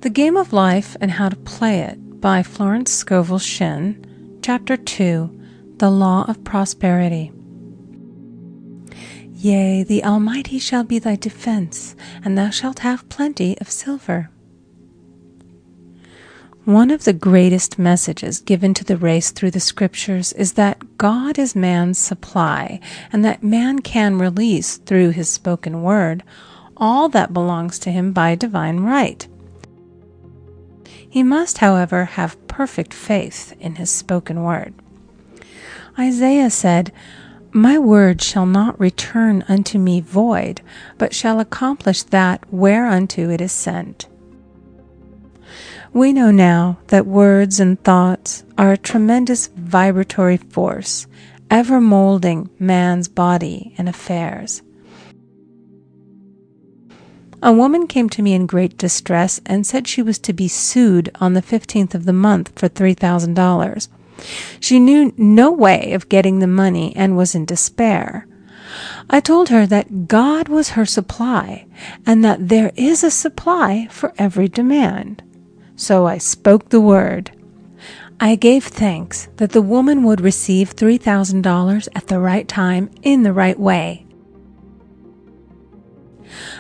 The Game of Life and How to Play It by Florence Scovel Shinn, Chapter 2, The Law of Prosperity. Yea, the Almighty shall be thy defense, and thou shalt have plenty of silver. One of the greatest messages given to the race through the Scriptures is that God is man's supply, and that man can release, through his spoken word, all that belongs to him by divine right. He must, however, have perfect faith in his spoken word. Isaiah said, "My word shall not return unto me void, but shall accomplish that whereunto it is sent." We know now that words and thoughts are a tremendous vibratory force, ever molding man's body and affairs. A woman came to me in great distress and said she was to be sued on the 15th of the month for $3,000. She knew no way of getting the money and was in despair. I told her that God was her supply and that there is a supply for every demand. So I spoke the word. I gave thanks that the woman would receive $3,000 at the right time in the right way.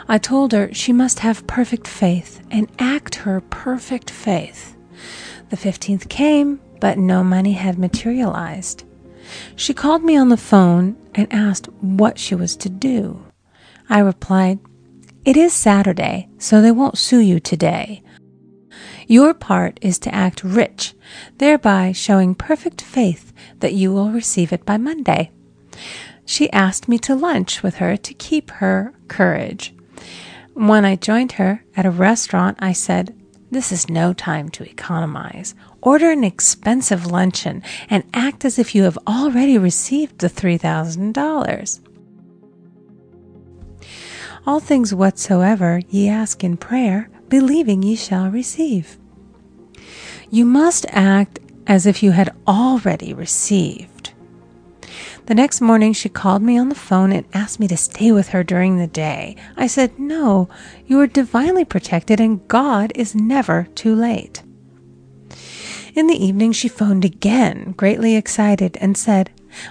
I told her she must have perfect faith and act her perfect faith. The 15th came, but no money had materialized. She called me on the phone and asked what she was to do. I replied, "It is Saturday, so they won't sue you today. Your part is to act rich, thereby showing perfect faith that you will receive it by Monday." She asked me to lunch with her to keep her courage. When I joined her at a restaurant, I said, "This is no time to economize. Order an expensive luncheon and act as if you have already received the $3,000. All things whatsoever ye ask in prayer, believing ye shall receive." You must act as if you had already received. The next morning she called me on the phone and asked me to stay with her during the day. I said, "No, you are divinely protected and God is never too late." In the evening she phoned again, greatly excited, and said,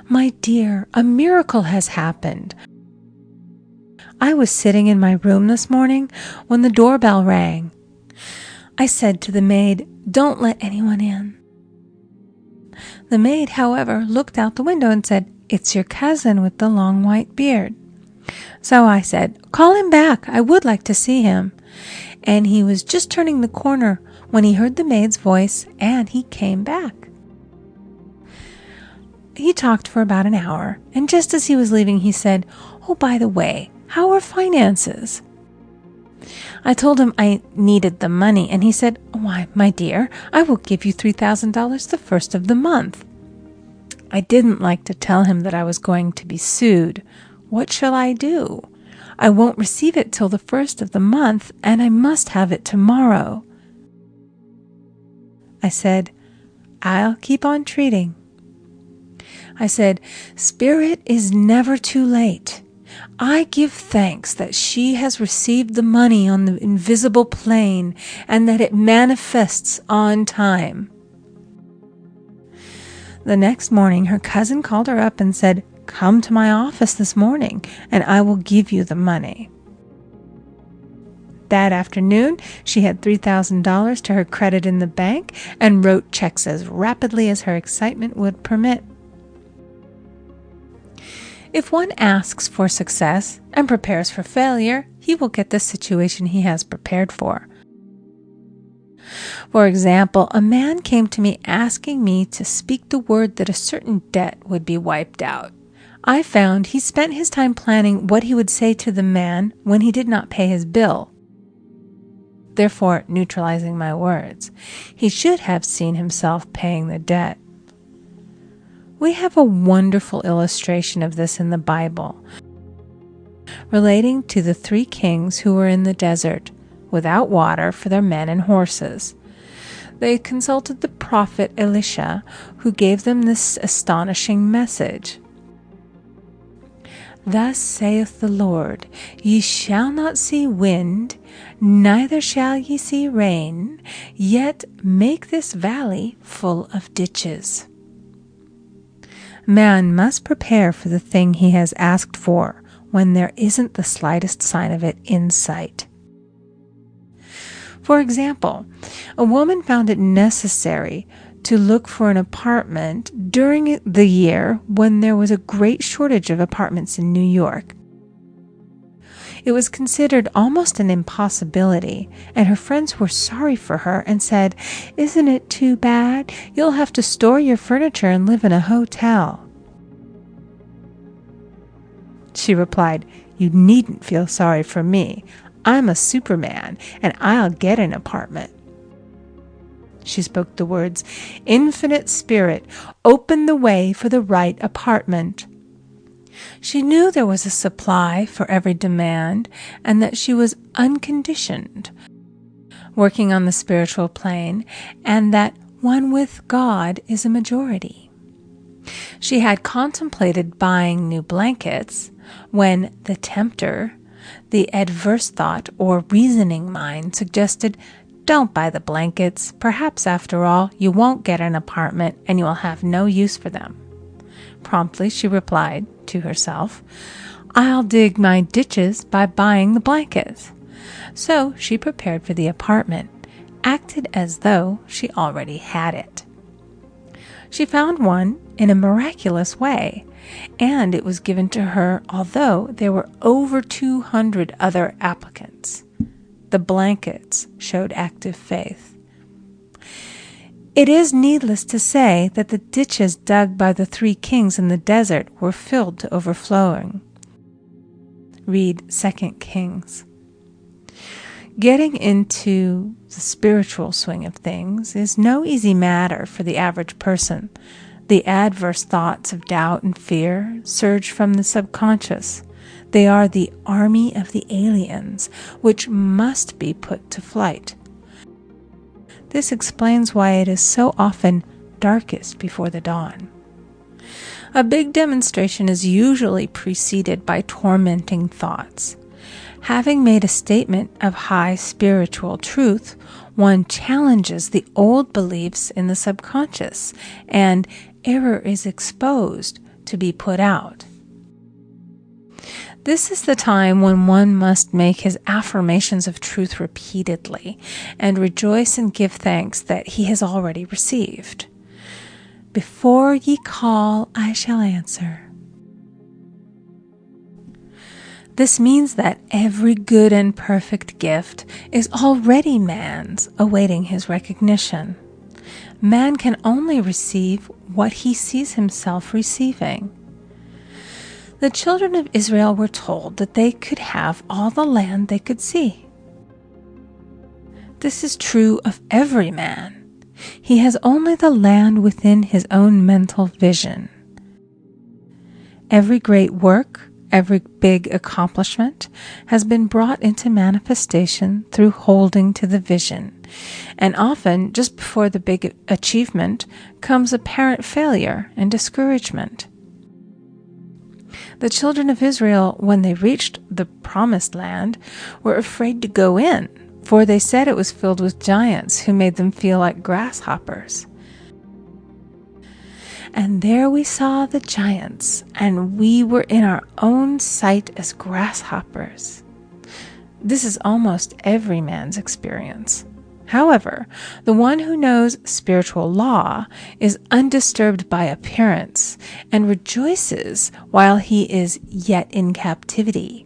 "My dear, a miracle has happened. I was sitting in my room this morning when the doorbell rang. I said to the maid, 'Don't let anyone in.' The maid, however, looked out the window and said, 'It's your cousin with the long white beard.' So I said, 'Call him back. I would like to see him.' And he was just turning the corner when he heard the maid's voice, and he came back. He talked for about an hour, and just as he was leaving, he said, 'Oh, by the way, how are finances?' I told him I needed the money, and he said, 'Why, my dear, I will give you $3,000 the first of the month.' I didn't like to tell him that I was going to be sued. What shall I do? I won't receive it till the first of the month, and I must have it tomorrow. I said, 'I'll keep on treating.' I said, 'Spirit is never too late. I give thanks that she has received the money on the invisible plane and that it manifests on time.' The next morning, her cousin called her up and said, 'Come to my office this morning, and I will give you the money.' That afternoon, she had $3,000 to her credit in the bank and wrote checks as rapidly as her excitement would permit. If one asks for success and prepares for failure, he will get the situation he has prepared for. For example, a man came to me asking me to speak the word that a certain debt would be wiped out. I found he spent his time planning what he would say to the man when he did not pay his bill, therefore neutralizing my words. He should have seen himself paying the debt. We have a wonderful illustration of this in the Bible, relating to the 3 kings who were in the desert, without water for their men and horses. They consulted the prophet Elisha, who gave them this astonishing message. Thus saith the Lord, Ye shall not see wind, neither shall ye see rain, yet make this valley full of ditches. Man must prepare for the thing he has asked for when there isn't the slightest sign of it in sight. For example, a woman found it necessary to look for an apartment during the year when there was a great shortage of apartments in New York. It was considered almost an impossibility, and her friends were sorry for her and said, "Isn't it too bad? You'll have to store your furniture and live in a hotel." She replied, "You needn't feel sorry for me. I'm a Superman, and I'll get an apartment." She spoke the words, "Infinite Spirit, open the way for the right apartment." She knew there was a supply for every demand and that she was unconditioned, working on the spiritual plane, and that one with God is a majority. She had contemplated buying new blankets when the tempter, the adverse thought or reasoning mind, suggested, "Don't buy the blankets. Perhaps, after all, you won't get an apartment and you will have no use for them." Promptly she replied to herself, "I'll dig my ditches by buying the blankets." So she prepared for the apartment, acted as though she already had it. She found one in a miraculous way, and it was given to her although there were over 200 other applicants. The blankets showed active faith. It is needless to say that the ditches dug by the 3 kings in the desert were filled to overflowing. Read 2 Kings. Getting into the spiritual swing of things is no easy matter for the average person. The adverse thoughts of doubt and fear surge from the subconscious. They are the army of the aliens, which must be put to flight. This explains why it is so often darkest before the dawn. A big demonstration is usually preceded by tormenting thoughts. Having made a statement of high spiritual truth, one challenges the old beliefs in the subconscious, and error is exposed to be put out. This is the time when one must make his affirmations of truth repeatedly and rejoice and give thanks that he has already received. "Before ye call, I shall answer." This means that every good and perfect gift is already man's, awaiting his recognition. Man can only receive what he sees himself receiving. The children of Israel were told that they could have all the land they could see. This is true of every man. He has only the land within his own mental vision. Every great work, every big accomplishment has been brought into manifestation through holding to the vision, and often just before the big achievement comes apparent failure and discouragement. The children of Israel, when they reached the promised land, were afraid to go in, for they said it was filled with giants who made them feel like grasshoppers. And there we saw the giants, and we were in our own sight as grasshoppers. This is almost every man's experience. However, the one who knows spiritual law is undisturbed by appearance and rejoices while he is yet in captivity.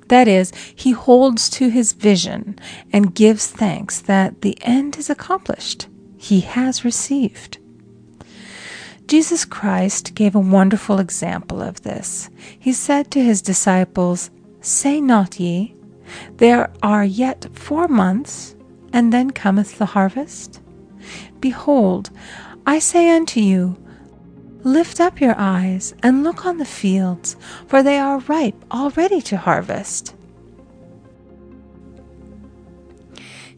That is, he holds to his vision and gives thanks that the end is accomplished. He has received. Jesus Christ gave a wonderful example of this. He said to his disciples, "Say not ye, there are yet 4 months, and then cometh the harvest? Behold, I say unto you, lift up your eyes, and look on the fields, for they are ripe already to harvest."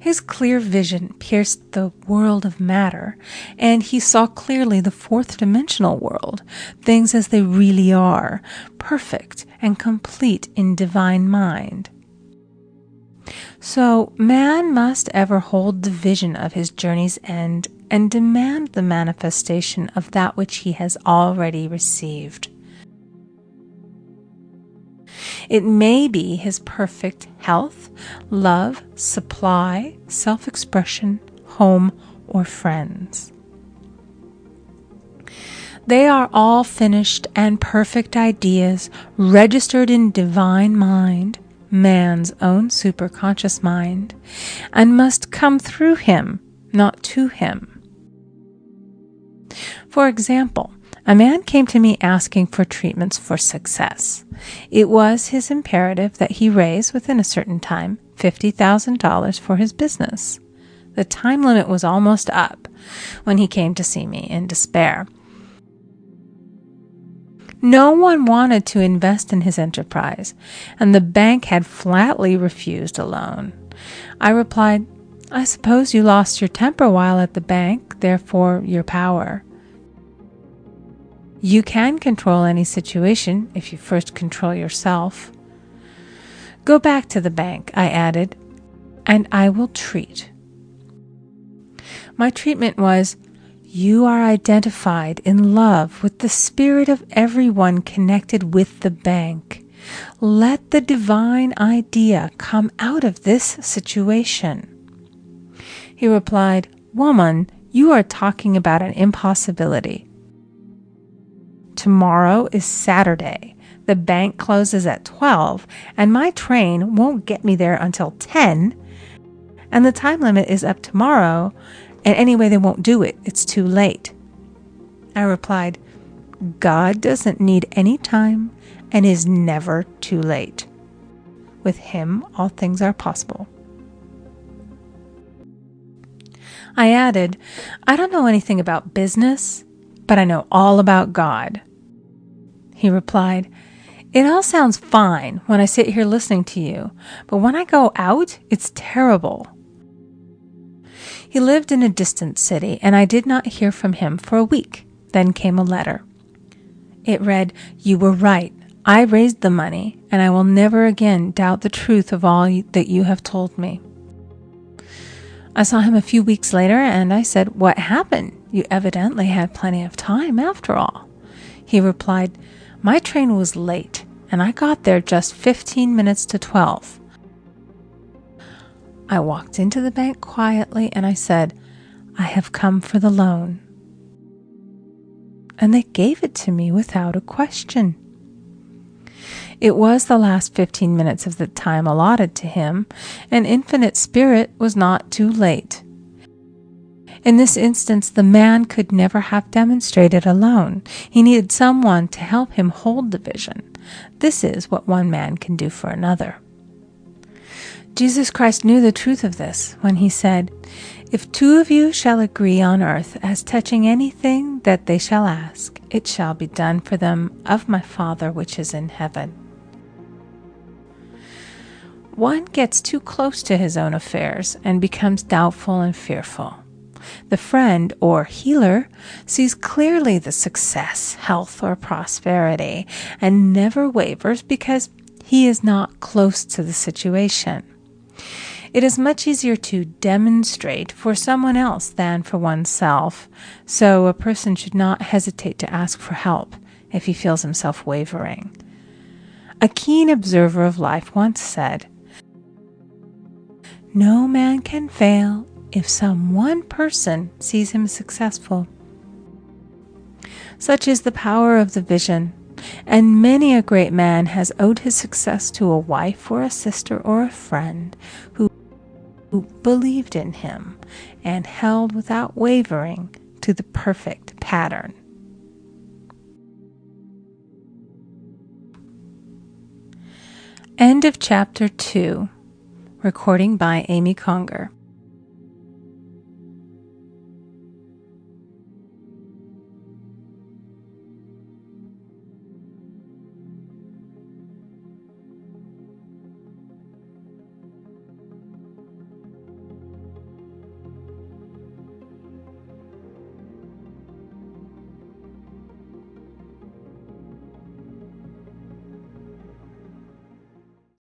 His clear vision pierced the world of matter, and he saw clearly the fourth-dimensional world, things as they really are, perfect and complete in divine mind. So man must ever hold the vision of his journey's end and demand the manifestation of that which he has already received. It may be his perfect health, love, supply, self-expression, home, or friends. They are all finished and perfect ideas registered in divine mind, man's own superconscious mind, and must come through him, not to him. For example, a man came to me asking for treatments for success. It was his imperative that he raise, within a certain time, $50,000 for his business. The time limit was almost up when he came to see me in despair. No one wanted to invest in his enterprise, and the bank had flatly refused a loan. I replied, "I suppose you lost your temper while at the bank, therefore your power. You can control any situation if you first control yourself. Go back to the bank," I added, "and I will treat." My treatment was, "You are identified in love with the spirit of everyone connected with the bank. Let the divine idea come out of this situation." He replied, "Woman, you are talking about an impossibility. Tomorrow is Saturday. The bank closes at 12, and my train won't get me there until 10, and the time limit is up tomorrow, and anyway they won't do it. It's too late." I replied, "God doesn't need any time and is never too late. With him, all things are possible." I added, "I don't know anything about business, but I know all about God." He replied, "It all sounds fine when I sit here listening to you, but when I go out, it's terrible." He lived in a distant city, and I did not hear from him for a week. Then came a letter. It read, "You were right. I raised the money, and I will never again doubt the truth of all that you have told me." I saw him a few weeks later, and I said, "What happened? You evidently had plenty of time after all." He replied, "My train was late, and I got there just 15 minutes to 12. I walked into the bank quietly, and I said, 'I have come for the loan.' And they gave it to me without a question. It was the last 15 minutes of the time allotted to him, and Infinite Spirit was not too late. In this instance, the man could never have demonstrated alone. He needed someone to help him hold the vision. This is what one man can do for another. Jesus Christ knew the truth of this when he said, "If two of you shall agree on earth as touching anything that they shall ask, it shall be done for them of my Father which is in heaven." One gets too close to his own affairs and becomes doubtful and fearful. The friend or healer sees clearly the success, health, or prosperity and never wavers because he is not close to the situation. It is much easier to demonstrate for someone else than for oneself, so a person should not hesitate to ask for help if he feels himself wavering. A keen observer of life once said, "No man can fail if some one person sees him successful." Such is the power of the vision, and many a great man has owed his success to a wife or a sister or a friend who believed in him and held without wavering to the perfect pattern. End of chapter 2. Recording by Amy Conger.